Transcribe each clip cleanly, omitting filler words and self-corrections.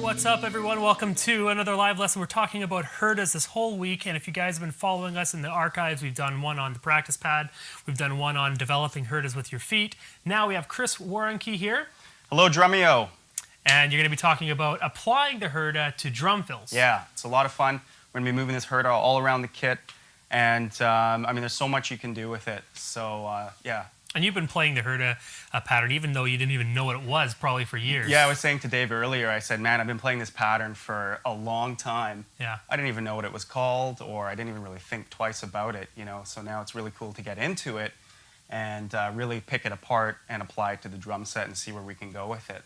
what's up, everyone? Welcome to another live lesson. We're talking about Hertas this whole week, and if you guys have been following us in the archives, we've done one on the practice pad, we've done one on developing Hertas with your feet. Now we have Chris WARUNKI here. Hello, Drummio. And you're going to be talking about applying the Herta to drum fills. Yeah, it's a lot of fun. We're going to be moving this Herta all around the kit, and I mean, there's so much you can do with it. So yeah. And you've been playing the Herta pattern, even though you didn't even know what it was, probably for years. Yeah, I was saying to Dave earlier, I said, man, I've been playing this pattern for a long time. Yeah. I didn't even know what it was called, or I didn't even really think twice about it, you know. So now it's really cool to get into it and really pick it apart and apply it to the drum set and see where we can go with it.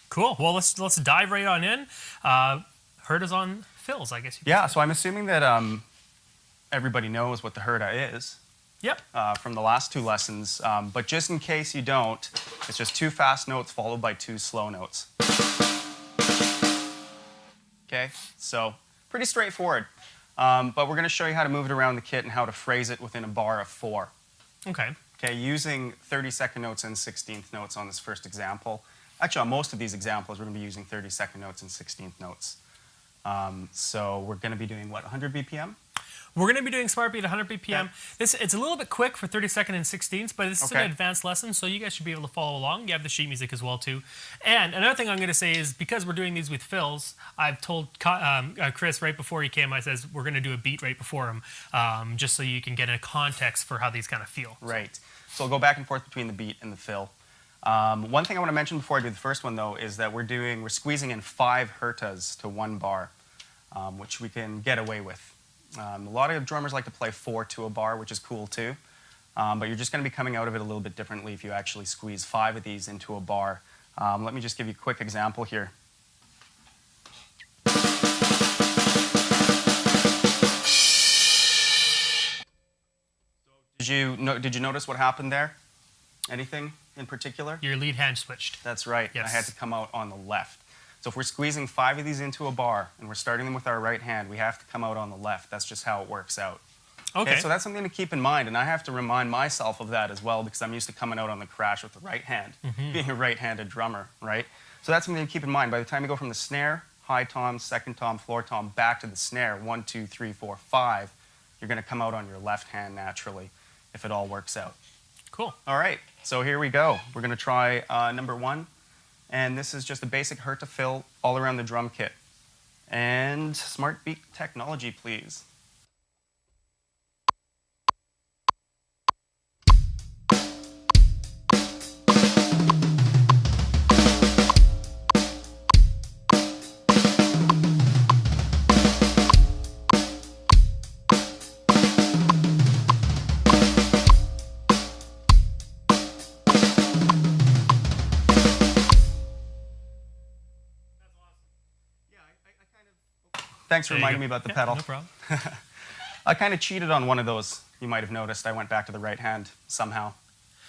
Cool. Well, let's dive right on in. Herta's on fills, I guess you could Yeah, say. so I'm assuming that everybody knows what the Herta is. Yep. From the last two lessons, but just in case you don't, it's just 2 fast notes followed by 2 slow notes. Okay, so pretty straightforward, but we're going to show you how to move it around the kit and how to phrase it within a bar of 4. Okay. Okay, using 32nd notes and 16th notes on this first example. Actually, on most of these examples, we're going to be using 32nd notes and 16th notes. So we're going to be doing, what, 100 BPM? We're going to be doing Smart Beat 100 BPM. Yeah. It's a little bit quick for 32nd and 16th, but this is Okay. an advanced lesson, so you guys should be able to follow along. You have the sheet music as well, too. And another thing I'm going to say is, because we're doing these with fills, I've told Chris right before he came, I says, we're going to do a beat right before him, just so you can get a context for how these kind of feel. Right. So we'll go back and forth between the beat and the fill. One thing I want to mention before I do the first one, though, is that we're squeezing in 5 Hertas to 1 bar, which we can get away with. A lot of drummers like to play 4 to a bar, which is cool too. But you're just going to be coming out of it a little bit differently if you actually squeeze 5 of these into a bar. Let me just give you a quick example here. Did you notice what happened there? Anything in particular? Your lead hand switched. That's right. Yes. I had to come out on the left. So if we're squeezing 5 of these into a bar and we're starting them with our right hand, we have to come out on the left. That's just how it works out. Okay. So that's something to keep in mind, and I have to remind myself of that as well because I'm used to coming out on the crash with the right hand, being a right-handed drummer, right? So that's something to keep in mind. By the time you go from the snare, high tom, second tom, floor tom, back to the snare, 1, 2, 3, 4, 5, you're going to come out on your left hand naturally if it all works out. Cool. All right, so here we go. We're going to try number 1. And this is just a basic Herta fill all around the drum kit. And Smart Beat technology, please. Thanks for reminding me about the pedal. No problem. I kind of cheated on one of those. You might have noticed I went back to the right hand somehow.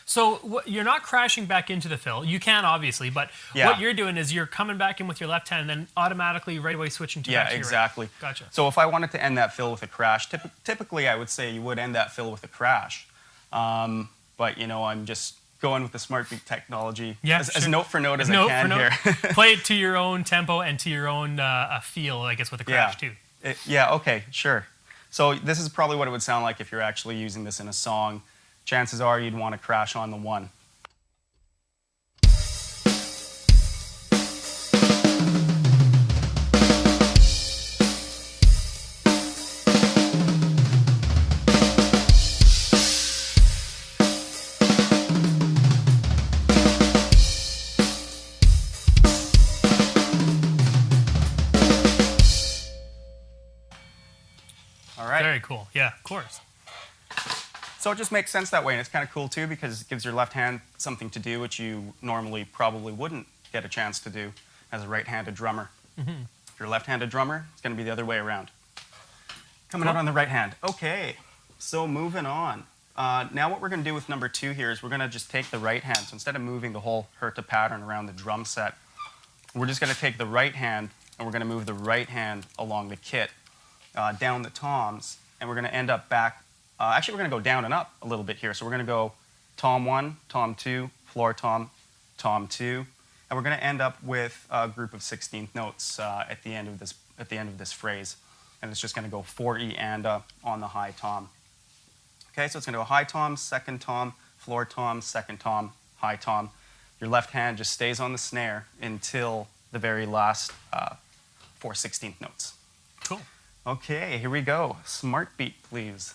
So you're not crashing back into the fill. You can, obviously, but Yeah. what you're doing is you're coming back in with your left hand and then automatically right away switching to back to your right. Exactly. Gotcha. So if I wanted to end that fill with a crash, typically I would say you would end that fill with a crash. But, you know, I'm just going with the Smart Beat technology as note for note as I can here. Play it to your own tempo and to your own feel, I guess, with a crash, too. Yeah, okay, sure. So this is probably what it would sound like if you're actually using this in a song. Chances are you'd want to crash on the 1. All right. Very cool. Yeah, of course. So it just makes sense that way, and it's kind of cool too because it gives your left hand something to do which you normally probably wouldn't get a chance to do as a right-handed drummer. If you're a left-handed drummer, it's going to be the other way around. Coming out on the right hand. Okay, so moving on. Now what we're going to do with number 2 here is we're going to just take the right hand. So instead of moving the whole Herta pattern around the drum set, we're just going to take the right hand and we're going to move the right hand along the kit, down the toms, and we're going to end up back. Actually, we're going to go down and up a little bit here. So we're going to go tom 1, tom 2, floor tom, tom 2, And we're going to end up with a group of 16th notes at the end of this phrase. And it's just going to go 4E and on the high tom. Okay, so it's going to go high tom, second tom, floor tom, second tom, high tom. Your left hand just stays on the snare until the very last 4 16th notes. Cool. Okay, here we go. Smart beat, please.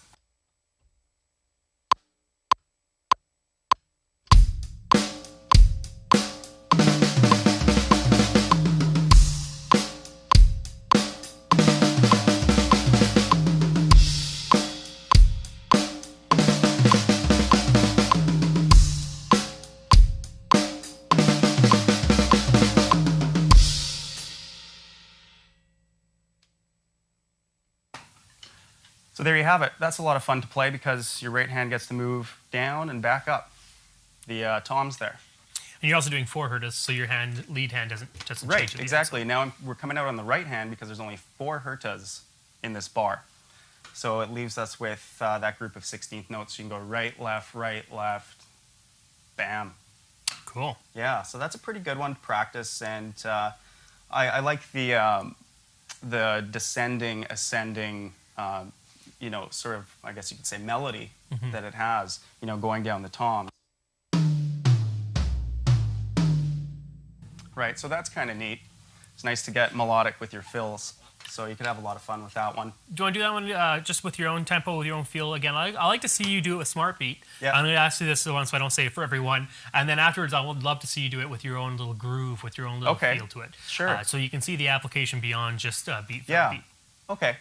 So there you have it. That's a lot of fun to play because your right hand gets to move down and back up the toms there. And you're also doing 4 hertas, so your lead hand doesn't Right, change. exactly. Now we're coming out on the right hand because there's only 4 hertas in this bar. So it leaves us with that group of 16th notes. You can go right, left, bam. Cool. Yeah, so that's a pretty good one to practice, and I like the descending, ascending, you know, sort of, I guess you could say, melody that it has, you know, going down the toms. Right, so that's kind of neat. It's nice to get melodic with your fills, so you could have a lot of fun with that one. Do you want to do that one just with your own tempo, with your own feel? Again, I like to see you do it with smart beat. Yeah. I'm going to ask you this one so I don't say it for everyone. And then afterwards, I would love to see you do it with your own little groove, with your own little feel to it. Sure. So you can see the application beyond just beat for beat. Okay.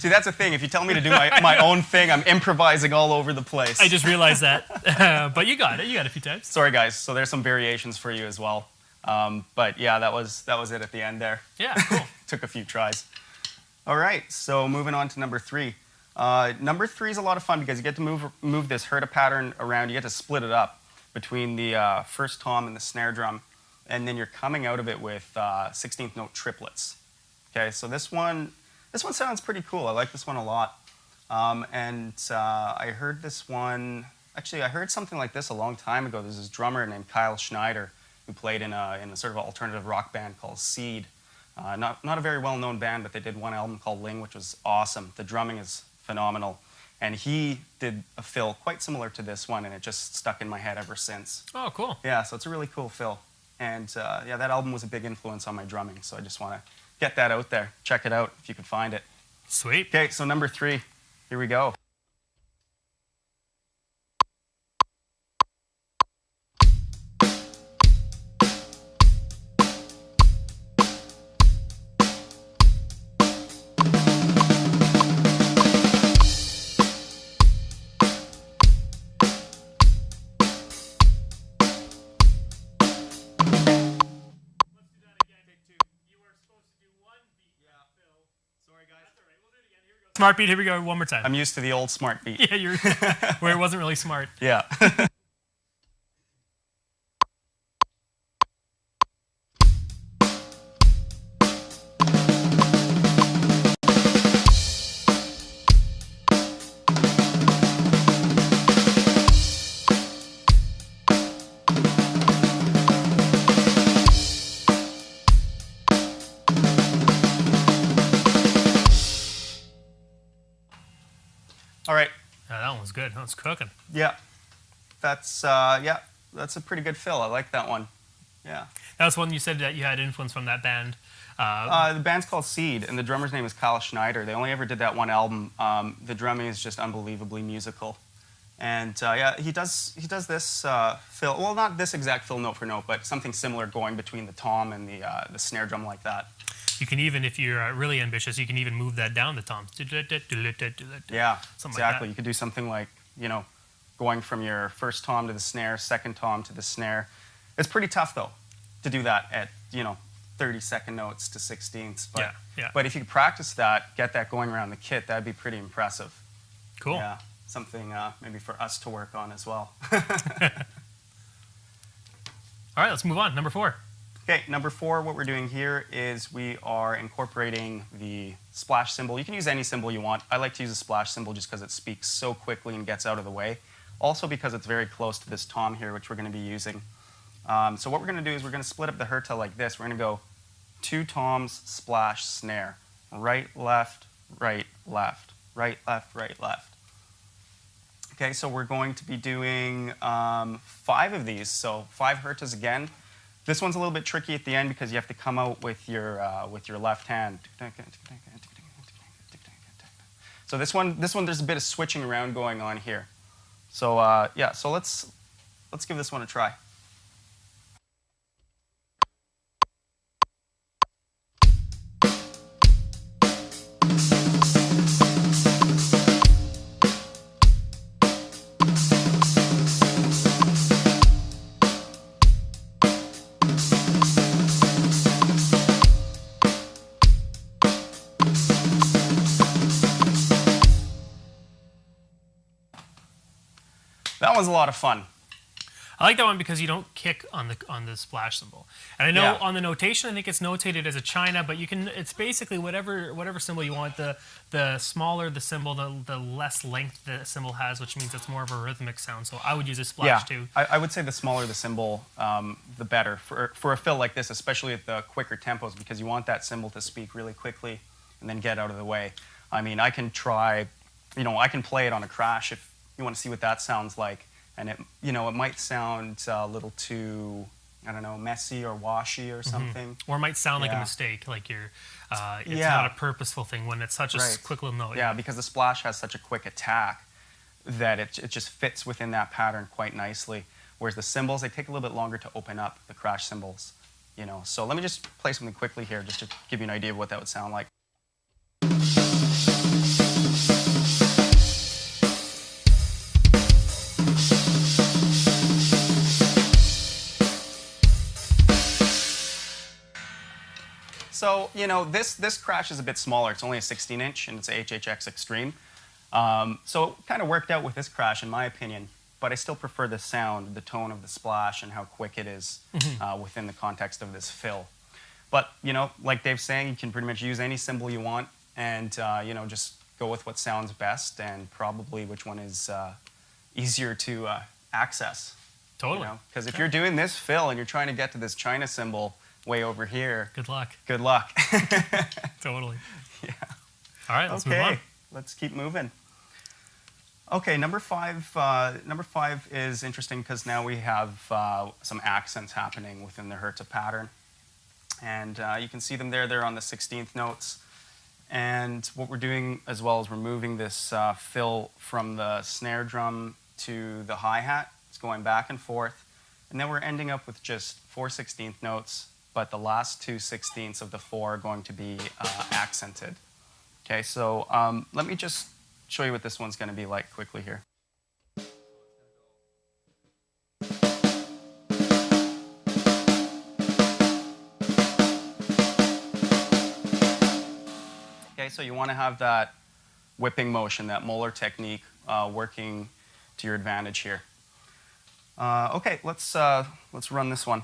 See, that's the thing. If you tell me to do my own thing, I'm improvising all over the place. I just realized that. But you got it. You got it a few times. Sorry, guys. So there's some variations for you as well. But yeah, that was it at the end there. Yeah, cool. Took a few tries. All right, so moving on to number 3. Number 3 is a lot of fun because you get to move this Herta pattern around. You get to split it up between the first tom and the snare drum, and then you're coming out of it with 16th note triplets. Okay, so this one sounds pretty cool. I like this one a lot. I heard this one, actually I heard something like this a long time ago. There's this drummer named Kyle Schneider who played in a sort of alternative rock band called Seed. Not a very well-known band, but they did one album called Ling, which was awesome. The drumming is phenomenal. And he did a fill quite similar to this one, and it just stuck in my head ever since. Oh, cool. Yeah, so it's a really cool fill. And yeah, that album was a big influence on my drumming, so I just want to get that out there. Check it out if you can find it. Sweet. Okay, so number 3, here we go. Smart beat, here we go, one more time. I'm used to the old smart beat. Yeah, you're where it wasn't really smart. Yeah. All right. That one was good. That was cooking. Yeah. That's a pretty good fill. I like that one. Yeah. That was one you said that you had influence from that band. The band's called Seed, and the drummer's name is Kyle Schneider. They only ever did that one album. The drumming is just unbelievably musical. And yeah, he does this fill. Well, not this exact fill note for note, but something similar going between the tom and the snare drum like that. You can even, if you're really ambitious, you can even move that down the toms. Yeah, Something exactly. like You could do something like, going from your first tom to the snare, second tom to the snare. It's pretty tough, though, to do that at, 30-second notes to sixteenths. But, Yeah, yeah. But if you could practice that, get that going around the kit, that'd be pretty impressive. that. Cool. Yeah, something maybe for us to work on as well. All right, let's move on. Number 4. Okay, number 4, what we're doing here is we are incorporating the splash cymbal. You can use any cymbal you want. I like to use a splash cymbal just because it speaks so quickly and gets out of the way. Also because it's very close to this tom here, which we're going to be using. So what we're going to do is we're going to split up the Herta like this. We're going to go 2 toms, splash, snare. Right, left, right, left. Right, left, right, left. Okay, so we're going to be doing 5 of these. So 5 Hertas again. This one's a little bit tricky at the end because you have to come out with your left hand. So this one, there's a bit of switching around going on here. So yeah, so let's give this one a try. That was a lot of fun. I like that one because you don't kick on the splash cymbal. And I know Yeah. on the notation, I think it's notated as a china, but you can. It's basically whatever cymbal you want. The smaller the cymbal, the less length the cymbal has, which means it's more of a rhythmic sound. So I would use a splash too. I would say the smaller the cymbal, the better for a fill like this, especially at the quicker tempos, because you want that cymbal to speak really quickly and then get out of the way. I mean, I can try, I can play it on a crash if you want to see what that sounds like. And it might sound a little too, I don't know, messy or washy or something. Or it might sound like a Yeah. mistake, like it's Yeah. not a purposeful thing when it's such a Right. quick little note. Yeah, because the splash has such a quick attack that it just fits within that pattern quite nicely. Whereas the cymbals, they take a little bit longer to open up, the crash cymbals. So let me just play something quickly here just to give you an idea of what that would sound like. So, this crash is a bit smaller. It's only a 16-inch, and it's a HHX Extreme. So it kind of worked out with this crash, in my opinion. But I still prefer the sound, the tone of the splash, and how quick it is within the context of this fill. But, like Dave's saying, you can pretty much use any cymbal you want and, just go with what sounds best and probably which one is easier to access. Totally. Because if you're doing this fill and you're trying to get to this china cymbal way over here, Good luck. good luck. Totally. Yeah. All right, let's move on. Let's keep moving. Okay, number 5. Number 5 is interesting because now we have some accents happening within the Herta pattern. And you can see them there. They're on the 16th notes. And what we're doing as well is we're moving this fill from the snare drum to the hi-hat. It's going back and forth. And then we're ending up with just 4 16th notes, but the last 2 16ths of the 4 are going to be accented. Okay, so let me just show you what this one's going to be like quickly here. Okay, so you want to have that whipping motion, that molar technique working to your advantage here. Okay, let's run this one.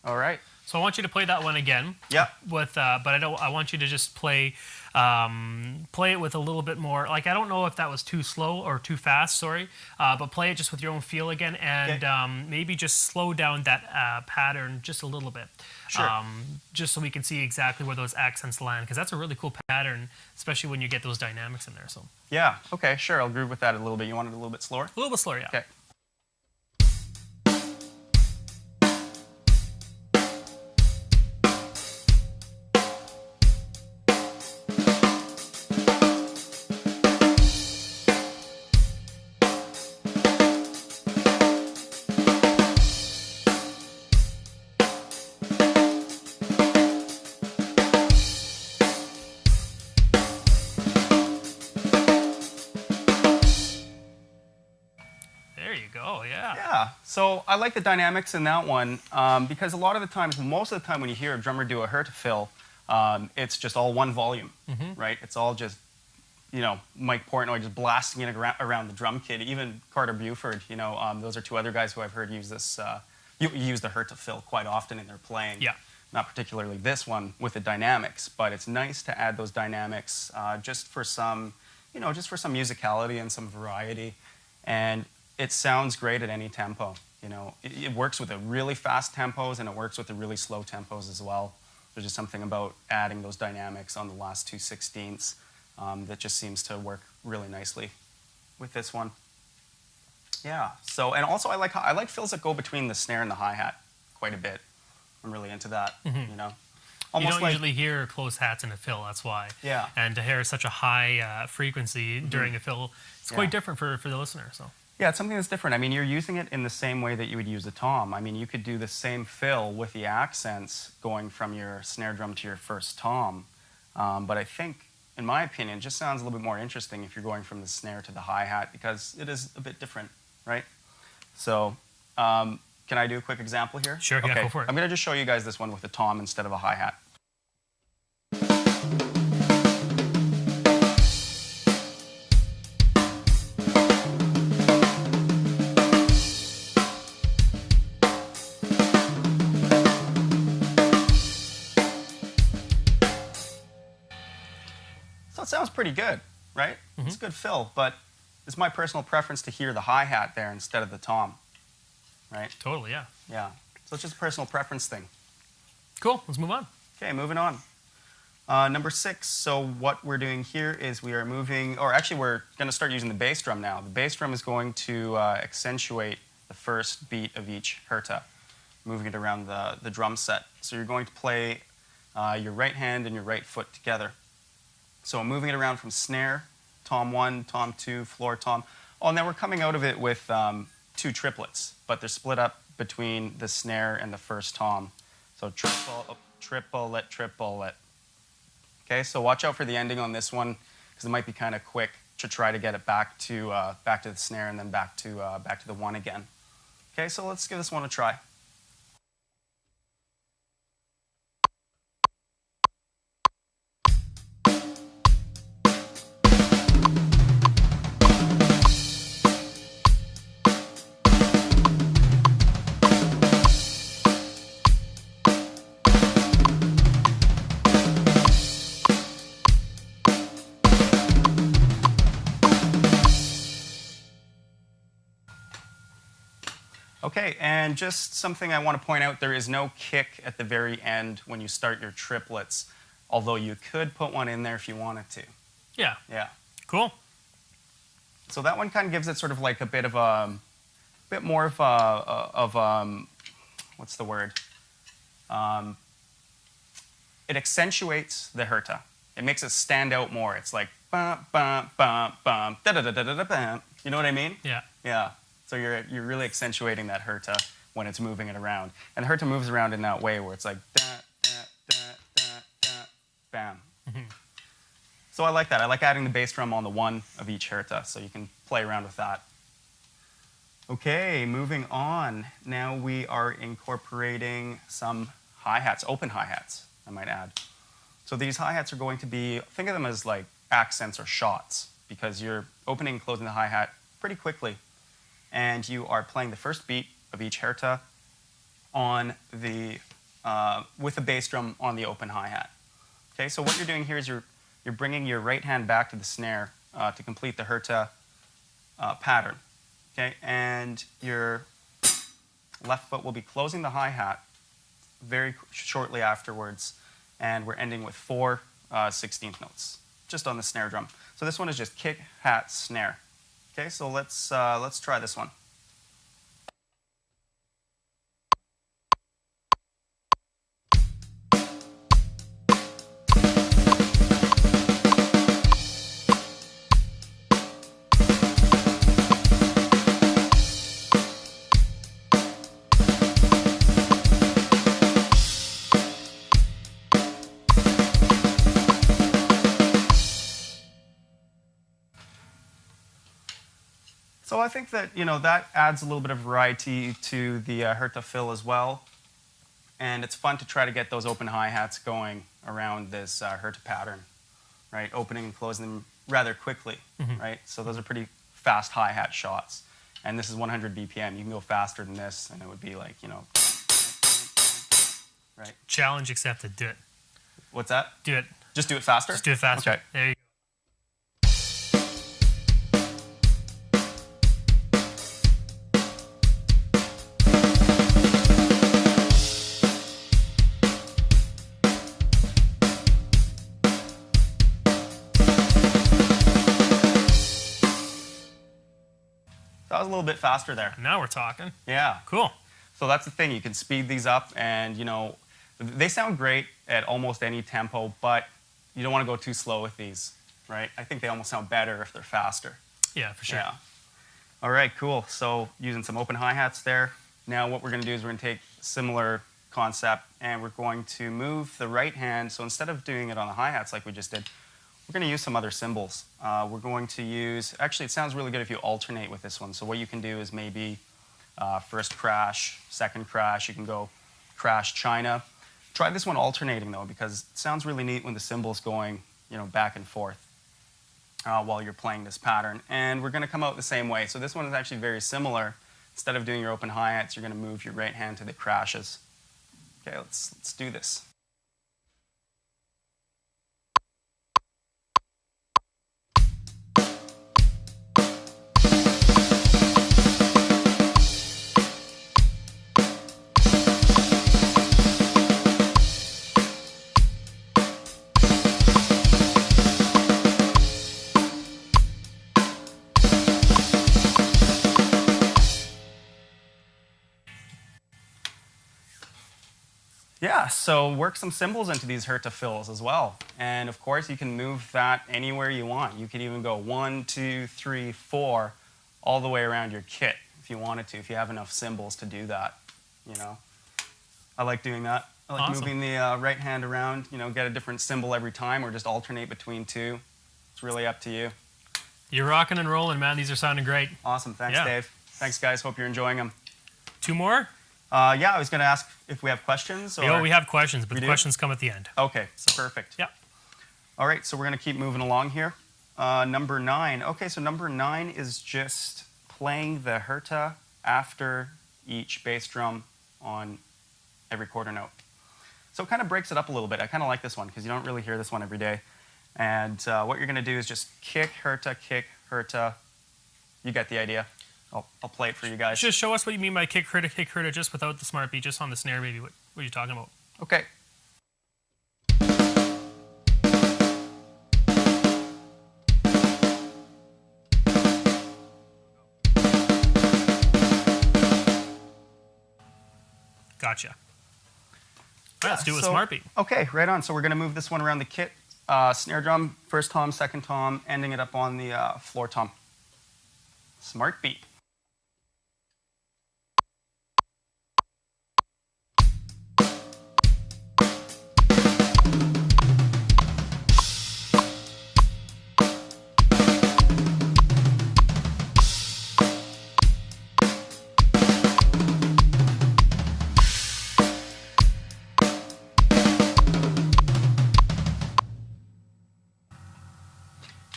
All right. So I want you to play that one again. Yeah. With, but I want you to just play it with a little bit more. Like I don't know if that was too slow or too fast. Sorry, but play it just with your own feel again, and Okay. maybe just slow down that pattern just a little bit. Sure. Just so we can see exactly where those accents land, because that's a really cool pattern, especially when you get those dynamics in there. So Yeah. Okay. Sure. I'll groove with that a little bit. You want it a little bit slower? a little bit slower, yeah. Okay. There you go. Yeah. Yeah, so I like the dynamics in that one because a lot of the times, most of the time when you hear a drummer do a Herta fill, it's just all one volume, right? It's all just, Mike Portnoy just blasting it around the drum kit. Even Carter Buford, those are two other guys who I've heard use this, use the Herta fill quite often in their playing. Yeah. Not particularly this one with the dynamics, but it's nice to add those dynamics just for some, just for some musicality and some variety. And it sounds great at any tempo. It works with the really fast tempos and it works with the really slow tempos as well. There's just something about adding those dynamics on the last 2/16 that just seems to work really nicely with this one. Yeah. So, and also I like fills that go between the snare and the hi-hat quite a bit. I'm really into that. You Almost don't like, usually hear close hats in a fill, that's why. Yeah. And to hear such a high frequency during a fill, it's quite different for the listener. So. Yeah, it's something that's different. I mean, you're using it in the same way that you would use a tom. I mean, you could do the same fill with the accents going from your snare drum to your first tom. But I think, in my opinion, it just sounds a little bit more interesting if you're going from the snare to the hi-hat because it is a bit different, right? So, can I do a quick example here? Sure, yeah, Okay. go for it. I'm going to just show you guys this one with a tom instead of a hi-hat. So it sounds pretty good, right? It's a good fill, but it's my personal preference to hear the hi-hat there instead of the tom, right? Totally, yeah. Yeah. So it's just a personal preference thing. Cool, let's move on. Okay, moving on. Number 6, so what we're doing here is we are moving, or actually we're going to start using the bass drum now. The bass drum is going to accentuate the first beat of each Herta, moving it around the drum set. So you're going to play your right hand and your right foot together. So I'm moving it around from snare, tom 1, tom 2, floor tom. Oh, and then we're coming out of it with 2 triplets, but they're split up between the snare and the first tom. So triplet, triplet. Okay, so watch out for the ending on this one because it might be kind of quick to try to get it back to the snare and then back to the 1 again. Okay, so let's give this one a try. Okay, and just something I want to point out, there is no kick at the very end when you start your triplets, although you could put one in there if you wanted to. Yeah. Yeah. Cool. So that one kind of gives it sort of like a bit of a, bit more of a, what's the word? It accentuates the Herta. It makes it stand out more. It's like, bum, bum, bum, bum, da da da da da da bum. You know what I mean? Yeah. Yeah. So you're really accentuating that Herta when it's moving it around. And the Herta moves around in that way where it's like da, da, da, da, da, bam. So I like that. I like adding the bass drum on the 1 of each Herta, so you can play around with that. Okay, moving on. Now we are incorporating some hi-hats, open hi-hats, I might add. So these hi-hats are going to be, think of them as like accents or shots, because you're opening and closing the hi-hat pretty quickly. And you are playing the first beat of each Herta on the with a bass drum on the open hi-hat. Okay, so what you're doing here is you're bringing your right hand back to the snare to complete the Herta pattern. Okay, and your left foot will be closing the hi-hat very shortly afterwards, and we're ending with 4 16th notes just on the snare drum. So this one is just kick, hat, snare. Okay, so let's try this one. So I think that, that adds a little bit of variety to the Herta fill as well. And it's fun to try to get those open hi-hats going around this Herta pattern, right? Opening and closing them rather quickly, right? So those are pretty fast hi-hat shots. And this is 100 BPM. You can go faster than this, and it would be like, right? Challenge accepted. Do it. What's that? Do it. Just do it faster? Just do it faster. Okay. There you go. That was a little bit faster there. Now we're talking. Yeah. Cool. So that's the thing. You can speed these up, and they sound great at almost any tempo, but you don't want to go too slow with these, right? I think they almost sound better if they're faster. Yeah, for sure. Yeah. All right, cool. So using some open hi-hats there. Now what we're going to do is we're going to take a similar concept, and we're going to move the right hand. So instead of doing it on the hi-hats like we just did, we're going to use some other cymbals. We're going to use, actually it sounds really good if you alternate with this one. So what you can do is maybe first crash, second crash, you can go crash China. Try this one alternating though, because it sounds really neat when the cymbal's going back and forth while you're playing this pattern. And we're going to come out the same way. So this one is actually very similar. Instead of doing your open hi-hats, you're going to move your right hand to the crashes. Okay, let's do this. Yeah, so work some cymbals into these Herta fills as well. And of course, you can move that anywhere you want. You could even go 1, 2, 3, 4, all the way around your kit if you wanted to, if you have enough cymbals to do that, I like doing that. I like Awesome. moving the right hand around, get a different cymbal every time or just alternate between two. It's really up to you. You're rocking and rolling, man. These are sounding great. Awesome, thanks Yeah. Dave. Thanks guys, hope you're enjoying them. 2 more? Yeah, I was gonna ask if we have questions. Or... We have questions, but We the do? questions come at the end. Okay, perfect. Yeah. All right, so we're going to keep moving along here. Number 9. Okay, so number 9 is just playing the Herta after each bass drum on every quarter note. So it kind of breaks it up a little bit. I kind of like this one because you don't really hear this one every day. And what you're going to do is just kick, Herta. You get the idea. I'll play it for you guys. Just show us what you mean by kick Herta, just without the smart beat, just on the snare, maybe. What are you talking about? Okay. Gotcha. All right, let's do it with smart beat. Okay, right on. So we're going to move this one around the kit. Snare drum, first tom, second tom, ending it up on the floor tom. Smart beat.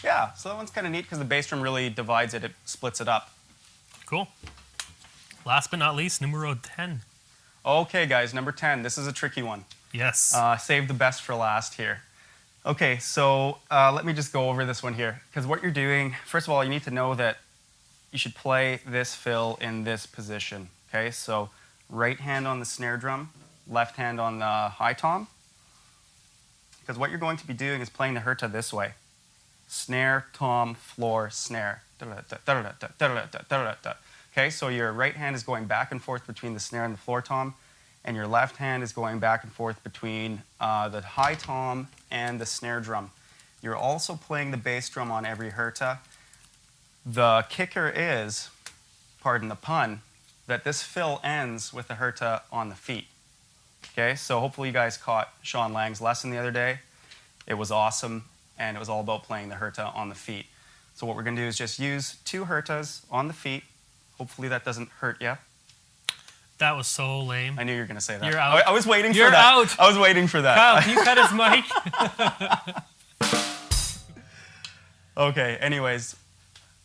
Yeah, so that one's kind of neat because the bass drum really divides it, it splits it up. Cool. Last but not least, numero 10. Okay, guys, number 10. This is a tricky one. Yes. Save the best for last here. Okay, so let me just go over this one here. Because what you're doing, first of all, you need to know that you should play this fill in this position. Okay, so right hand on the snare drum, left hand on the high tom. Because what you're going to be doing is playing the Herta this way. Snare, tom, floor, snare. Okay, so your right hand is going back and forth between the snare and the floor tom, and your left hand is going back and forth between the high tom and the snare drum. You're also playing the bass drum on every Herta. The kicker is, pardon the pun, that this fill ends with the Herta on the feet. Okay, so hopefully you guys caught Sean Lang's lesson the other day. It was awesome, and it was all about playing the Herta on the feet. So what we're going to do is just use 2 Hertas on the feet. Hopefully that doesn't hurt you. That was so lame. I knew you were going to say that. You're out. I was waiting You're for that. out. I was waiting for that. Kyle, can you cut his mic? Okay, anyways,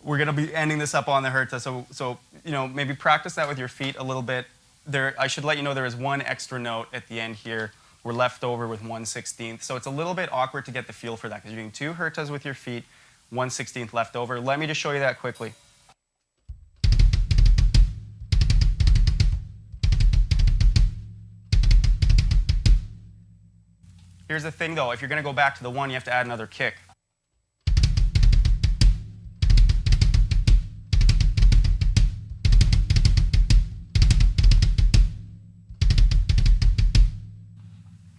we're going to be ending this up on the Herta. So you know, maybe practice that with your feet a little bit. I should let you know there is one extra note at the end here. We're left over with 1/16. So it's a little bit awkward to get the feel for that because you're doing 2 Hertas with your feet, 1/16 left over. Let me just show you that quickly. Here's the thing though, if you're going to go back to the 1, you have to add another kick.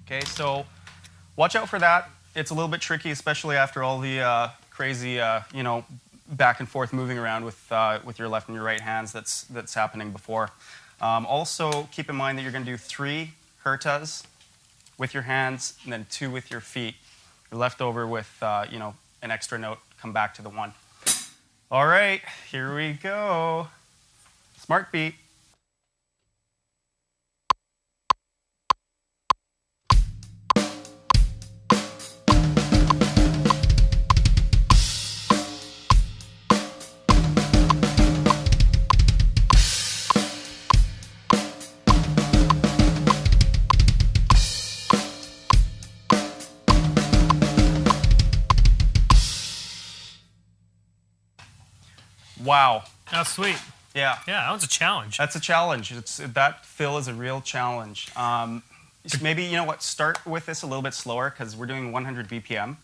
Okay, so watch out for that. It's a little bit tricky, especially after all the crazy, you know, back and forth moving around with your left and your right hands that's happening before. Also, keep in mind that you're going to do 3 Hertas with your hands and then 2 with your feet. You're left over with, you know, an extra note. Come back to the 1. All right, here we go. Smart beat. Wow. Oh, sweet. Yeah. Yeah, that was a challenge. That's a challenge. That fill is a real challenge. Maybe, you know what, start with this a little bit slower because we're doing 100 BPM,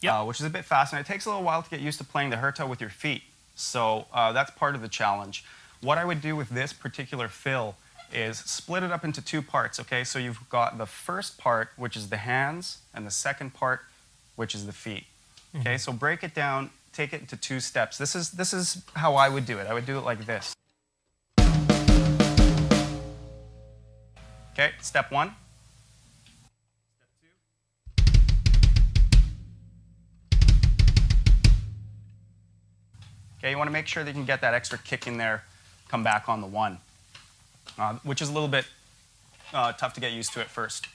Yep. which is a bit fast, and it takes a little while to get used to playing the Herta with your feet. So that's part of the challenge. What I would do with this particular fill is split it up into 2 parts, okay? So you've got the first part, which is the hands, and the second part, which is the feet. Okay, so break it down. Take it into 2 steps. This is how I would do it. I would do it like this. Okay, step 1. Step 2. Okay, you want to make sure that you can get that extra kick in there, come back on the 1, which is a little bit tough to get used to at first.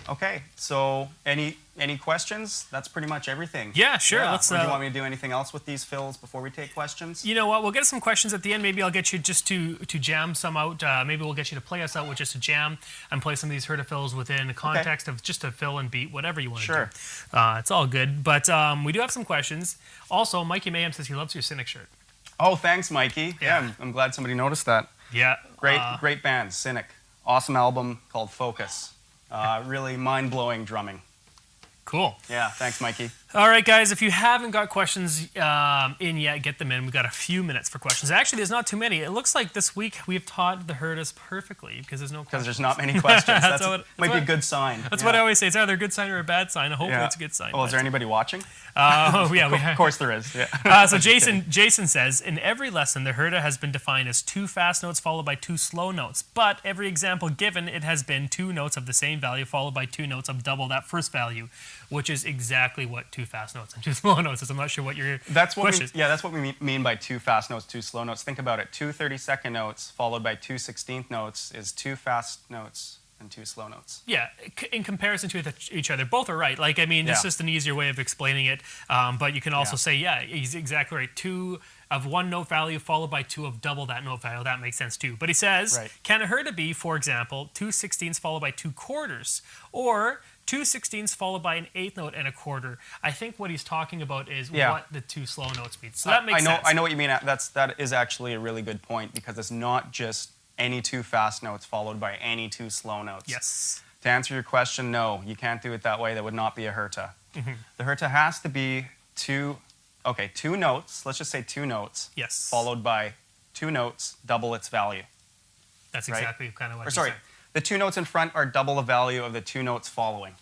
Okay, so any questions? That's pretty much everything. Yeah, sure. Yeah. Let's. Or do you want me to do anything else with these fills before we take questions? You know what? We'll get some questions at the end. Maybe I'll get you just to jam some out. Maybe we'll get you to play us out with just a jam and play some of these Herta fills within the context of just a fill and beat, whatever you want to Sure. do. It's all good. But we do have some questions. Also, Mikey Mayhem says he loves your Cynic shirt. Oh, thanks, Mikey. Yeah. Yeah, I'm glad somebody noticed that. Yeah. Great band, Cynic. Awesome album called Focus. Really mind-blowing drumming. Cool. Yeah, thanks, Mikey. All right, guys, if you haven't got questions in yet, get them in. We've got a few minutes for questions. Actually, there's not too many. It looks like this week we've taught the Hertas perfectly because there's no questions. Because there's not many questions. Might be a good sign. That's what I always say. It's either a good sign or a bad sign. Hopefully Yeah. it's a good sign. Oh, is there anybody watching? Oh, yeah. Of course there is. Yeah. So Jason says, in every lesson, the Herta has been defined as 2 fast notes followed by 2 slow notes. But every example given, it has been 2 notes of the same value followed by 2 notes of double that first value, which is exactly what 2 fast notes and 2 slow notes is. I'm not sure what your question is. That's what we mean by 2 fast notes, 2 slow notes. Think about it. 2 30-second notes followed by 2 16th notes is 2 fast notes and 2 slow notes. Yeah, in comparison to each other, both are right. Like, I mean, it's just an easier way of explaining it. But you can also say, yeah, he's exactly right. 2 of one note value followed by 2 of double that note value. That makes sense too. But he says, Right. can a herta be, for example, 2/16 followed by 2/4, or 2/16 followed by an eighth note and a quarter? I think what he's talking about is what the 2 slow notes mean. So that makes sense. I know what you mean. That is actually a really good point, because it's not just any 2 fast notes followed by any 2 slow notes. Yes. To answer your question, no, you can't do it that way. That would not be a herta. The herta has to be 2 notes. Let's just say 2 notes. Yes. Followed by 2 notes, double its value. That's right? exactly kind of what Or he sorry, said. the 2 notes in front are double the value of the 2 notes following.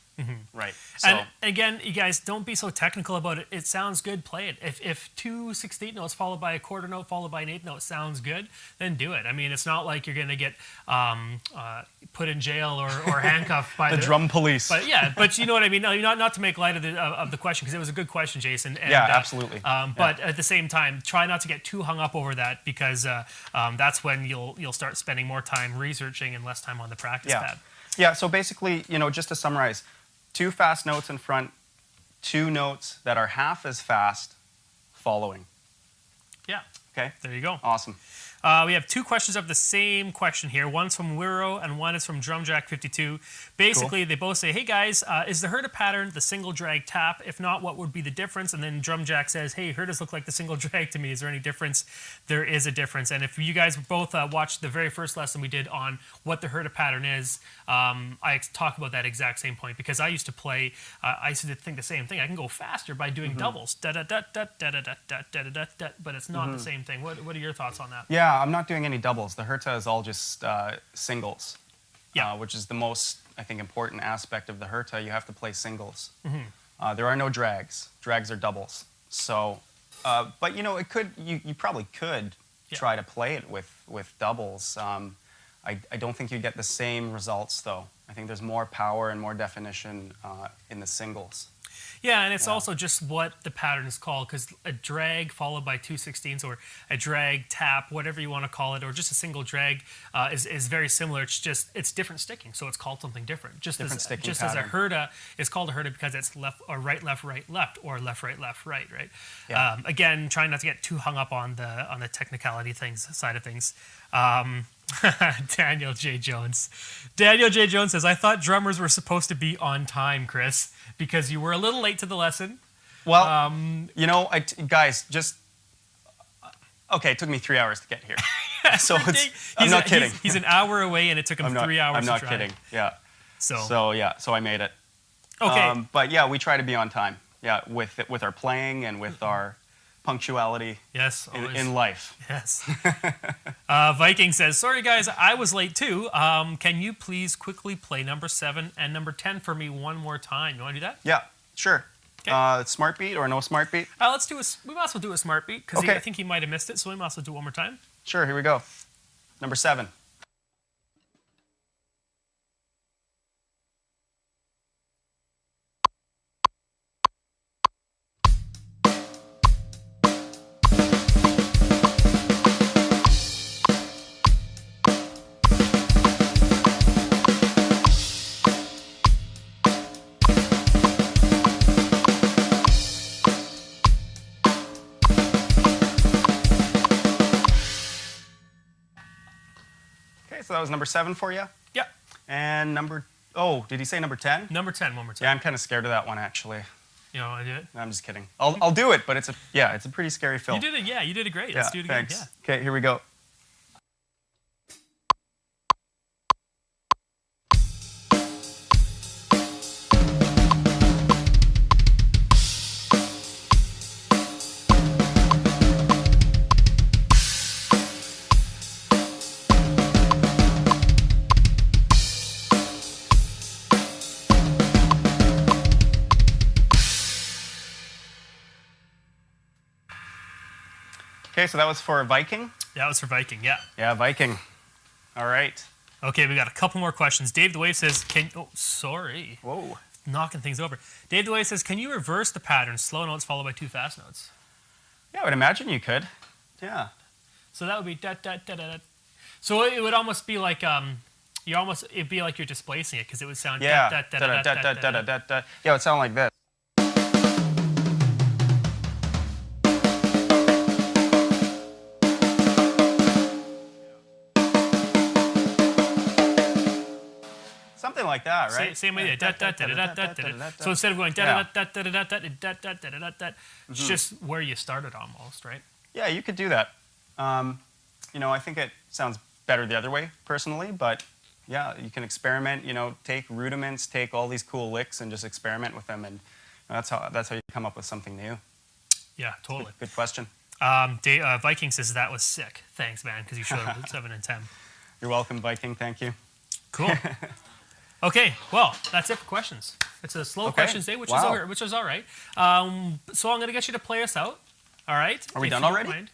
Right. So And again, you guys, don't be so technical about it. It sounds good, play it. If 2/16 notes followed by a quarter note followed by an eighth note sounds good, then do it. I mean, it's not like you're going to get put in jail or handcuffed by the drum police. But yeah, but you know what I mean. No, not to make light of the question, because it was a good question, Jason. And, yeah, absolutely. But at the same time, try not to get too hung up over that, because that's when you'll start spending more time researching and less time on the practice pad. Yeah. So basically, just to summarize, 2 fast notes in front, 2 notes that are half as fast following. Yeah. Okay. There you go. Awesome. We have 2 questions of the same question here. One's from Wiro and one is from DrumJack52. Basically, They both say, hey guys, is the herta pattern the single drag tap? If not, what would be the difference? And then DrumJack says, hey, hertas look like the single drag to me. Is there any difference? There is a difference. And if you guys both watched the very first lesson we did on what the herta pattern is, I talk about that exact same point, because I used to play, I used to think the same thing. I can go faster by doing doubles, da-da-da-da-da-da-da-da-da-da-da, but it's not the same thing. What are your thoughts on that? Yeah, I'm not doing any doubles. The herta is all just singles, Yeah. which is the most, I think, important aspect of the herta. You have to play singles. There are no drags. Drags are doubles. So, but it could. You probably could try to play it with doubles. I don't think you get the same results, though. I think there's more power and more definition in the singles. Yeah, and it's also just what the pattern is called, because a drag followed by 2/16, or a drag tap, whatever you want to call it, or just a single drag is very similar. It's different sticking, so it's called something different. Just as a herta is called a herta because it's left or right left, or left right, right. Yeah. Again, trying not to get too hung up on the technicality side of things. Daniel J. Jones says, I thought drummers were supposed to be on time, Chris, because you were a little late to the lesson. Well, guys, just okay. It took me 3 hours to get here, so I'm not kidding. He's an hour away, and it took him 3 hours. I'm not to drive. kidding. Yeah. So I made it. Okay. But yeah, we try to be on time. Yeah, with our playing and with our punctuality. Yes. In life. Yes. Viking says, sorry guys, I was late too. Can you please quickly play number 7 and number 10 for me one more time? You want to do that? Yeah, sure. Okay. Smart beat or no smart beat? We might as well do a smart beat, because I think he might have missed it, so we might as well do it one more time. Sure, here we go. Number 7. So that was number 7 for you? Yeah. And did he say number 10? Number 10, one more time. Yeah, I'm kind of scared of that one, actually. You know, I do it? No, I'm just kidding. I'll do it, but it's a pretty scary fill. You did it, you did it great. Let's do it again. Thanks. Yeah. Okay, here we go. Okay, so that was for Viking? That was for Viking, yeah. Yeah, Viking. All right. Okay, we got a couple more questions. Dave the Wave says, sorry. Whoa. Knocking things over. Dave the Wave says, can you reverse the pattern, slow notes followed by 2 fast notes? Yeah, I would imagine you could. Yeah. So that would be da-da-da-da-da. So it would almost be like, it'd be like you're displacing it, because it would sound da-da-da-da-da-da-da-da. Yeah, it would sound like this. Something like that, right? Same idea. So instead of going it's just where you started almost, right? Yeah, you could do that. You know, I think it sounds better the other way, personally, but yeah, you can experiment, you know, take rudiments, take all these cool licks and just experiment with them, and that's how you come up with something new. Yeah, totally. Good question. Viking says that was sick. Thanks, man, because you showed up with 7 and 10. You're welcome, Viking. Thank you. Cool. Okay, well, that's it for questions. It's a slow questions day, which is all right. So I'm going to get you to play us out. All right? Are we done already?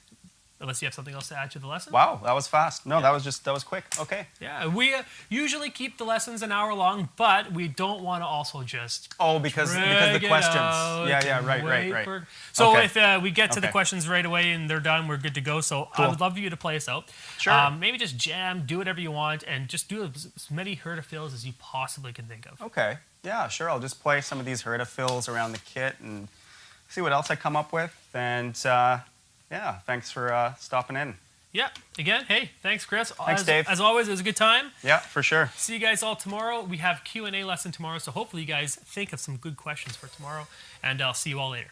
Unless you have something else to add to the lesson. Wow, that was fast. No, that was quick. Okay. Yeah, we usually keep the lessons an hour long, but we don't want to also just because the questions. Yeah, right. So if we get to the questions right away and they're done, we're good to go. So I would love for you to play us out. Sure. Maybe just jam, do whatever you want, and just do as many Herta fills as you possibly can think of. Okay. Yeah, sure. I'll just play some of these Herta fills around the kit and see what else I come up with. And yeah, thanks for stopping in. Yeah. Again, hey, thanks, Chris. Thanks, Dave. As always, it was a good time. Yeah, for sure. See you guys all tomorrow. We have Q&A lesson tomorrow, so hopefully you guys think of some good questions for tomorrow, and I'll see you all later.